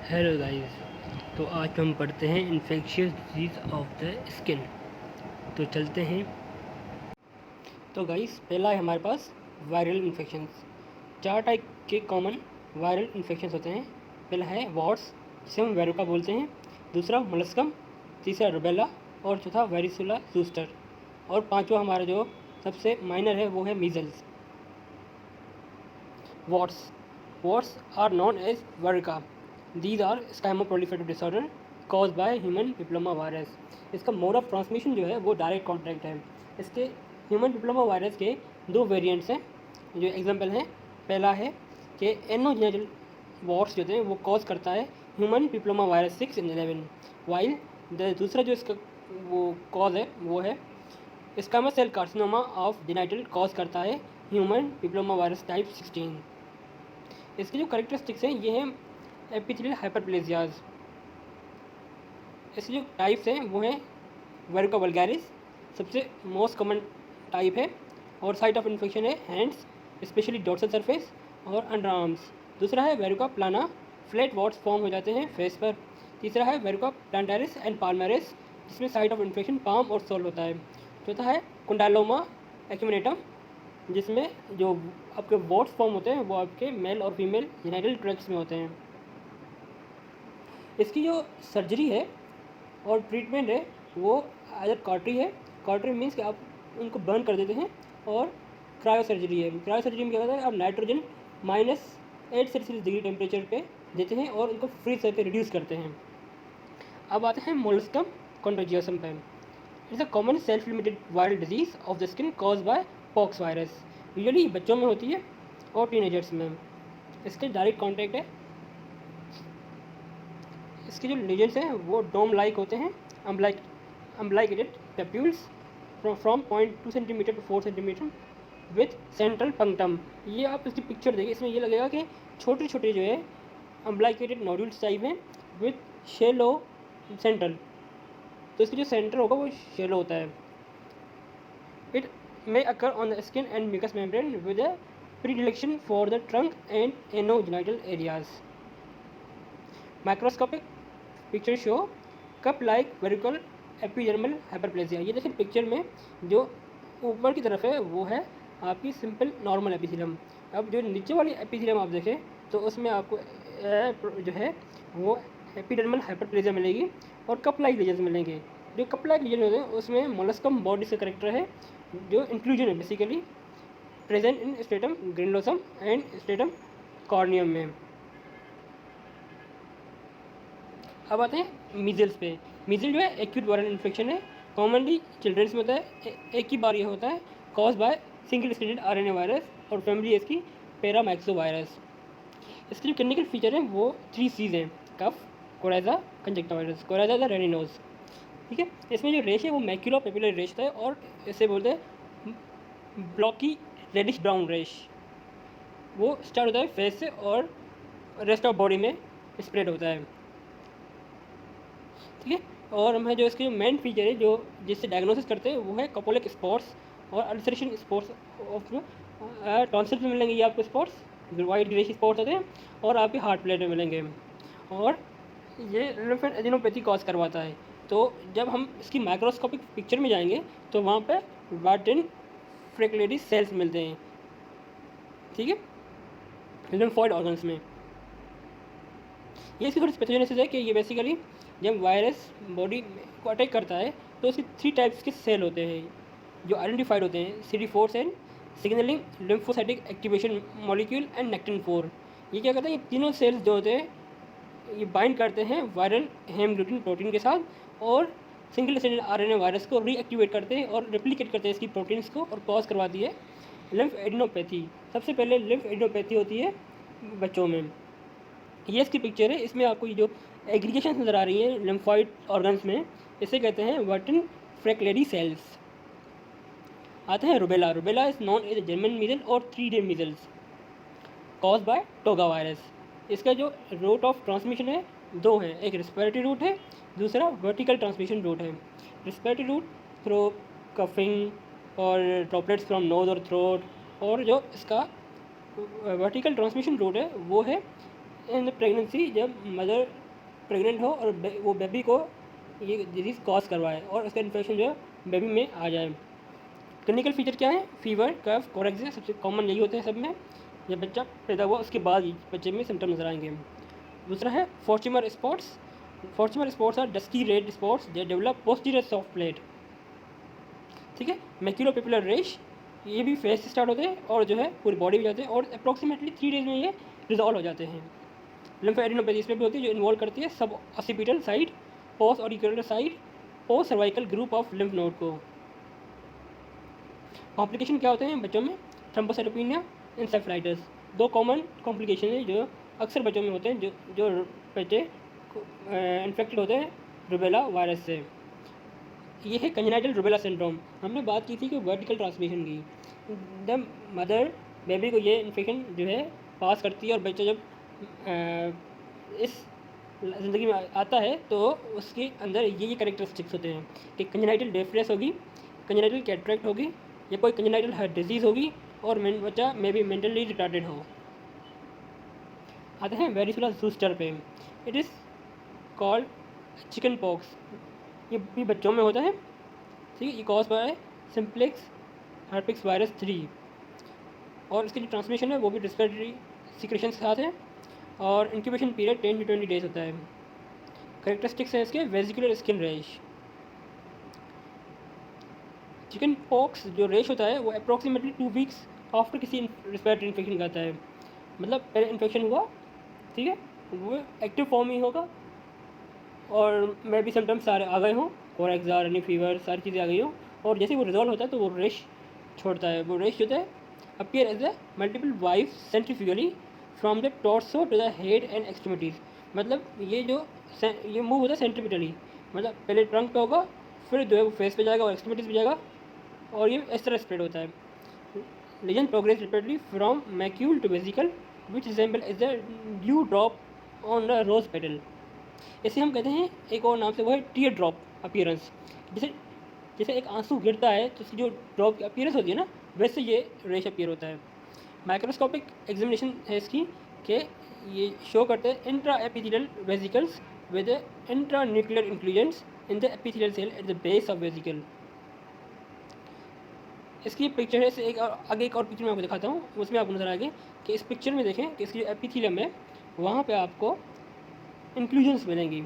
Hello guys. तो आज हम पढ़ते हैं infectious disease of the skin. तो चलते हैं। तो गाइस पहला है हमारे पास वायरल इन्फेक्शंस। चार टाइप के कॉमन वायरल इन्फेक्शंस होते हैं। पहला है वॉर्स, जिसे हम वेरुका बोलते हैं। दूसरा मोलस्कम, तीसरा रुबेला और चौथा वेरिसुला जूस्टर। और पांचवा हमारा जो सबसे माइनर है वो है measles. Warts warts are known as verruca. These are squamoproliferative disorder caused by human papilloma virus. इसका मोड ऑफ ट्रांसमिशन जो है वो डायरेक्ट कॉन्टैक्ट है। इसके ह्यूमन पिप्लोमा वायरस के दो वेरिएंट्स हैं जो एग्जांपल हैं। पहला है कि एनोजेनिटल वॉर्स जो थे वो कॉज करता है human papilloma virus 6 and 11, while दूसरा जो इसका वो कॉज है वो है squamous cell carcinoma of genital cause करता है ह्यूमन पिप्लोमा वायरस टाइप 16। इसके जो करेक्टरिस्टिक्स हैं ये हैं एपिथेलियल हाइपरप्लेजियाज। इसके जो टाइप्स हैं वो हैं वर्का वल्गैरिस, सबसे मोस्ट कॉमन टाइप है। और साइट ऑफ इन्फेक्शन है हैंड्स, स्पेशली डॉर्सल सरफेस और अंडर आर्म्स। दूसरा है वेरुका प्लाना, फ्लैट वॉट्स फॉर्म हो जाते हैं फेस पर। तीसरा है वेरुका प्लांटारिस एंड पाल्मेरिस, जिसमें साइट ऑफ इन्फेक्शन पाम और सोल होता है। चौथा है कुंडालोमा एक्यूमिनेटम, जिसमें जो आपके वॉट्स फॉर्म होते हैं वो आपके मेल और फीमेल जेनिटल ट्रैक्ट्स में होते हैं। इसकी जो सर्जरी है और ट्रीटमेंट है वो अदर कॉटरी है। कॉटरी मीन्स कि आप उनको बर्न कर देते हैं। और क्रायो सर्जरी है। क्रायो सर्जरी में क्या होता है, आप नाइट्रोजन -8 सेल्सियस डिग्री टेम्परेचर पे देते हैं और उनको फ्रीज करके रिड्यूस करते हैं। अब आते हैं मोलस्कम कॉन्टेजियसम पे। It's a common self limited viral disease of the skin cause by pox virus. Usually बच्चों में होती है और टीनेजर्स में। इसके डायरेक्ट कॉन्टैक्ट है। इसके जो लीजन्स हैं वो डोम लाइक होते हैं, umbilicated papules from 0.2 centimetre to 4 centimetre with central punctum. ये आप इसकी पिक्चर देखिए, इसमें ये लगेगा कि छोटे छोटे जो है अम्बलाइकेटेड नोड्यूल्स टाइप हैं विथ शेलो सेंट्रल। तो इसकी जो सेंटर होगा वो शेलो होता है। It may occur on the skin and mucous membrane with a predilection for the trunk and anogenital areas. Microscopic picture show cup like vertical epidermal hyperplasia। ये देखिए picture में जो ऊपर की तरफ है वो है आपकी सिंपल नॉर्मल एपिथेलियम। अब जो नीचे वाली एपिथेलियम आप देखें तो उसमें आपको जो है वो एपिडर्मल हाइपरप्लेजिया मिलेगी और कप लाइक लीजन्स मिलेंगे। जो कप लाइक लीजन होते हैं उसमें मोलस्कम बॉडी से करेक्टर है, जो इंक्लूजन है basically present in stratum granulosum and stratum corneum में। अब आते हैं मीजल्स पे। मीजल जो है एक्यूट वायरल इन्फेक्शन है, कॉमनली चिल्ड्रंस में होता है। एक ही बार ये होता है, cause by single stranded RNA virus और फैमिली इसकी पैरामाइक्सो वायरस। इसके जो क्लिनिकल फीचर हैं वो 3 C's हैं, cough, coryza, conjunctivitis. Coryza the runny nose, ठीक है। इसमें जो रेश है वो मैक्यूलो पेपिलर रेश है और इसे बोलते हैं ब्लॉकी रेडिश ब्राउन रेश। वो स्टार्ट होता है फेस से और रेस्ट ऑफ बॉडी में स्प्रेड होता है, ठीक है। और हमें जो इसके मेन फीचर है जो जिससे डायग्नोसिस करते हैं वो है कपोलिक स्पॉट्स और अल्सरेशन स्पॉट्स ऑफ टॉन्सिल्स में मिलेंगे। ये आपको स्पॉट्स वाइट ग्रेश स्पॉट्स होते हैं और आपके हार्ट प्लेट में मिलेंगे। और ये लिम्फेड एडिनोपैथी कॉज करवाता है। तो जब हम इसकी माइक्रोस्कोपिक पिक्चर में जाएंगे तो वहाँ पे वार्टिन फ्रेक्लेडी सेल्स मिलते हैं, ठीक है, लिम्फॉइड ऑर्गन्स में। ये इसकी थोड़ी स्पेशलिटी है कि ये बेसिकली जब वायरस बॉडी को अटैक करता है तो उसके 3 टाइप्स के सेल होते हैं जो आइडेंटिफाइड होते हैं। CD4 cell, signalling lymphocytic activation molecule and nectin four. ये क्या करते हैं, ये तीनों सेल्स जो होते हैं ये बाइंड करते हैं वायरल हेमग्लूटिन प्रोटीन के साथ और सिंगल स्ट्रैंडेड आरएनए वायरस को रीएक्टिवेट करते हैं और रेप्लिकेट करते हैं इसकी प्रोटीन्स को और कॉज करवाती है लिम्फ एडिनोपैथी। सबसे पहले लिम्फ एडिनोपैथी होती है बच्चों में। ये इसकी पिक्चर है, इसमें आपको ये जो एग्रीगेशन नज़र आ रही है लिम्फॉइड ऑर्गन्स में, इसे कहते हैं वार्टिन फ्रेक्लेडी सेल्स। आते हैं rubella. Rubella is known as German measle और 3-day measles cause by toga virus. इसका जो रूट ऑफ ट्रांसमिशन है 2 हैं, एक रिस्पिरेटरी रूट है, दूसरा वर्टिकल ट्रांसमिशन रूट है। रिस्पिरेटरी रूट थ्रू कफिंग और ड्रॉपलेट्स फ्रॉम नोज और थ्रोट, और जो इसका वर्टिकल ट्रांसमिशन रूट है वो है इन प्रेगनेंसी, जब मदर प्रेग्नेंट हो और वो बेबी को ये डिजीज़ कॉज करवाए और उसका इन्फेक्शन जो है बेबी में आ जाए। क्लिनिकल फीचर क्या है? फीवर, कफ, कोरेक्सिया सबसे कॉमन यही होते हैं सब में। जब बच्चा पैदा हुआ उसके बाद ही बच्चे में सिम्टम नजर आएंगे। दूसरा है Forchheimer spots. Forchheimer spots are dusky red spots they develop posterior soft palate. ठीक है। मैक्यूलोपेपुलर रेश, ये भी फेस से स्टार्ट होते हैं और जो है पूरी बॉडी में जाते हैं और अप्रॉक्सीमेटली 3 डेज में ये रिजॉल्व हो जाते हैं। लिम्फेडेनोपैथी इसमें भी होती है जो इन्वॉल्व करती है सब occipital side, post auricular side, post cervical group of lymph node को। कॉम्प्लिकेशन क्या होते हैं बच्चों में? थ्रोम्बोसाइटोपेनिया, इंसेफ्लाइटिस, 2 कॉमन कॉम्प्लिकेशन हैं जो अक्सर बच्चों में होते हैं जो बच्चे इन्फेक्टेड होते हैं रूबेला वायरस से। ये है कंजेनाइटल रूबेला सिंड्रोम। हमने बात की थी कि वर्टिकल ट्रांसमिशन की, जब मदर बेबी को ये इन्फेक्शन जो है पास करती है और बच्चा जब इस ज़िंदगी में आता है तो उसके अंदर ये कैरेक्टरिस्टिक्स होते हैं कि कंजेनाइटल डिफरेंस होगी, कंजेनाइटल कैटरेक्ट होगी, या कोई कंजेनाइटल हार्ट डिजीज़ होगी और बच्चा मे बी मेंटली रिटार्डेड हो। आते हैं वेरिसुला ज़ूस्टर पे। It is called chicken pox. ये भी बच्चों में होता है। ठीक है। ये कॉज बाय सिम्प्लेक्स हर्पिक्स वायरस 3 और इसकी जो ट्रांसमिशन है वो भी रेस्पिरेटरी सिक्रेशन के साथ है और इंक्यूबेशन पीरियड 10 to 20 डेज होता है। करेक्टरिस्टिक्स है इसके vesicular skin rash. Chicken pox जो रेश होता है वो अप्रॉक्सीमेटली 2 वीक्स आफ्टर किसी रेस्पिरेटरी इन्फेक्शन का आता है। मतलब पहले इन्फेक्शन हुआ, ठीक है, वो एक्टिव फॉर्म ही होगा और मे भी सिम्टम्स सारे आ गए हों, कोरेक्सिया, रनी फीवर, सारी चीज़ें आ गई हों और जैसे वो रिजॉल्व होता है तो वो रेश छोड़ता है। वो रेश होता है appear as a multiple wave centrifugally from the torso to the head and extremities. मतलब ये मूव होता है सेंट्रीपिटली, मतलब पहले ट्रंक पे होगा, फिर जो है वो फेस पे जाएगा और एक्सट्रीमिटीज़ पे जाएगा और ये इस तरह स्प्रेड होता है। Lesion progress repeatedly from macule to vesicle which resemble is the dew drop on the rose petal. इसे हम कहते हैं एक और नाम से, वो है टीयर ड्रॉप अपीयरेंस। जैसे जैसे एक आंसू गिरता है तो उसकी जो ड्रॉप की अपीयरेंस होती है ना, वैसे ये रेश अपीयर होता है। माइक्रोस्कोपिक एग्जामिनेशन है इसकी कि ये शो करते हैं intra epithelial vesicles with intra nuclear inclusions in the epithelial cell at the base of vesicle. इसकी पिक्चर है से एक और आगे एक और पिक्चर मैं आपको दिखाता हूँ, उसमें आपको नजर आएगी कि इस पिक्चर में देखें कि इसकी जो एपिथेलियम है वहाँ पे आपको इंक्लूजन्स मिलेंगी।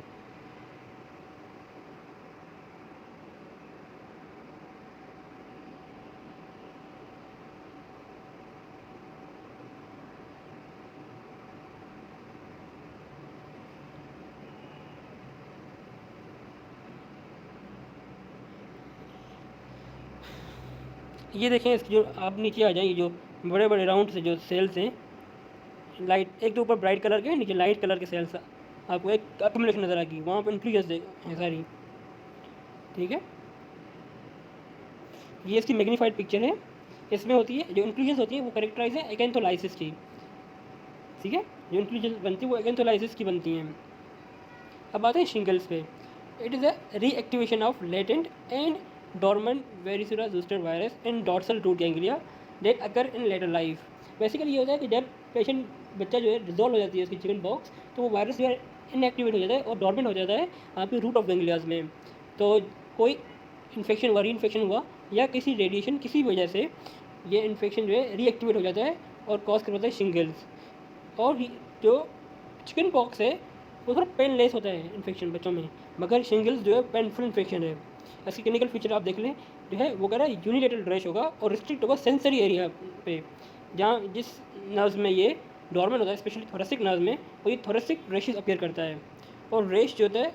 ये देखें इसकी जो आप नीचे आ जाएंगे जो बड़े बड़े राउंड से जो सेल्स हैं, लाइट एक तो ऊपर ब्राइट कलर के, नीचे लाइट कलर के सेल्स आपको एक अक्यूमुलेशन नज़र आएगी, वहाँ पर इंक्लूजन्स हैं सारी। ठीक है। ये इसकी मैग्नीफाइड पिक्चर है। इसमें होती है जो इंक्लूजन्स होती है वो कैरेक्टराइज है एकेंथोलाइसिस की। ठीक है। जो इंक्लूजन्स बनती है वो एकेंथोलाइसिस की बनती हैं। अब आते हैं शिंगल्स पे। It is a reactivation of latent and dormant varicella zoster virus in dorsal root ganglia that occur in later life. Basically ये होता है कि जब पेशेंट बच्चा जो है रिजॉल्व हो जाती है इसकी चिकन बॉक्स, तो वो वायरस जो है इनएक्टिवेट हो जाता है और डॉर्मेंट हो जाता है आपकी रूट ऑफ गैंग्लियाज में। तो कोई इन्फेक्शन हुआ, री इन्फेक्शन हुआ या किसी रेडिएशन किसी वजह से ये इन्फेक्शन जो है रीएक्टिवेट हो जाता है और कॉज करता है शिंगल्स। और जो चिकन पॉक्स है वो थोड़ा पेनलेस होता है इन्फेक्शन बच्चों में, मगर शिंगल्स जो है पेनफुल इन्फेक्शन है। इसकी क्लिनिकल फीचर आप देख लें, जो है वो कह रहा है यूनिलेटरल रैश होगा और रिस्ट्रिक्ट होगा सेंसरी एरिया पे, जहाँ जिस नर्व्स में ये डॉर्मेंट होता है, स्पेशली थोरेसिक नर्व में, वो ये थोरेसिक रेशेस अपीयर करता है और रेश जो होता है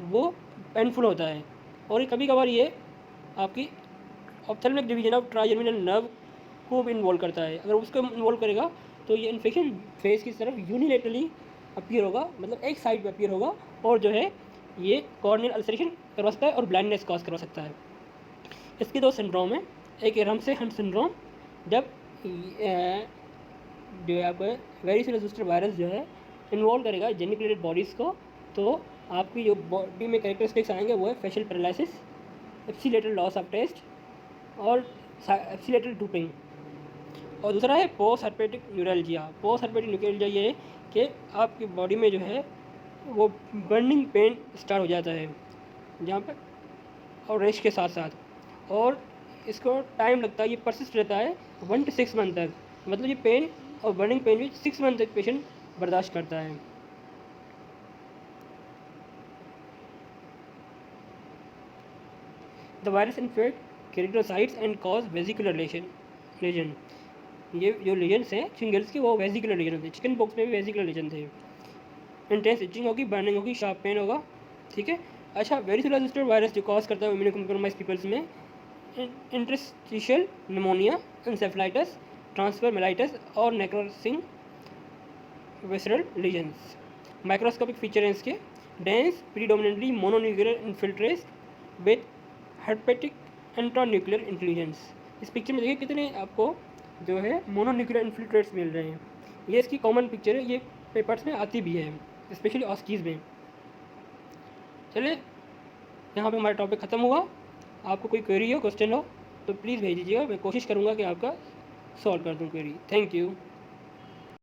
वो पेनफुल होता है। और कभी कभार ये आपकी ऑप्थेल्मिक डिवीजन ऑफ ट्राइजर्मिनल नर्व को भी इन्वॉल्व करता है। अगर उसको इन्वॉल्व करेगा तो ये इन्फेक्शन फेस की तरफ यूनिलेटरली अपीयर होगा, मतलब एक साइड पे अपीयर होगा और जो है ये कॉर्नियल अल्सरेशन करवा सकता है और ब्लाइंडनेस कॉज करवा सकता है। इसके 2 सिंड्रोम है, एक रमसे हंट सिंड्रोम, जब जो है आपको वेरिसुला ज़ूस्टर वायरस जो है इन्वॉल्व करेगा जेनिकुलेटेड बॉडीज़ को, तो आपकी जो बॉडी में कैरेक्टरिस्टिक्स आएंगे वो है facial paralysis, ipsilateral loss of taste और एप्सिलेटल टूपिंग। और दूसरा है post herpetic neuralgia. Post herpetic neuralgia ये कि आपकी बॉडी में जो है वो बर्निंग पेन स्टार्ट हो जाता है जहाँ पर, और रेस्ट के साथ साथ, और इसको टाइम लगता है, ये परसिस्ट रहता है 1 to 6 मंथ तक। मतलब ये पेन और बर्निंग पेन भी 6 मंथ तक पेशेंट बर्दाश्त करता है। The virus infect keratinocytes and cause vesicular lesion. ये जो लेजन्स हैं शिंगल्स की, वो वेसिकुलर लेजन होते हैं। चिकन पॉक्स में भी वेसिकुलर लेजन थे। इंटेंस इचिंग होगी, बर्निंग होगी, शार्प पेन होगा, ठीक है। अच्छा, वेरिकोलर रेजिस्टेंट वायरस जो कॉज करता है इम्यूनो कॉम्प्रोमाइज पीपल्स में interstitial pneumonia, encephalitis, transverse myelitis और necrotising visceral lesions. Microscopic feature हैं इसके, dense predominantly mononuclear infiltrate with herpetic intranuclear intelligence. इस पिक्चर में देखिए कितने आपको जो है मोनोन्यूक्लियर इन्फिल्ट्रेट्स मिल रहे हैं। ये इसकी कॉमन पिक्चर है, ये पेपर्स में आती भी है, स्पेशली ऑस्कीज में। चलिए, यहाँ पे हमारा टॉपिक ख़त्म हुआ। आपको कोई क्वेरी हो, क्वेश्चन हो तो प्लीज़ भेज दीजिएगा, मैं कोशिश करूँगा कि आपका सॉल्व कर दूँ क्वेरी। Thank you.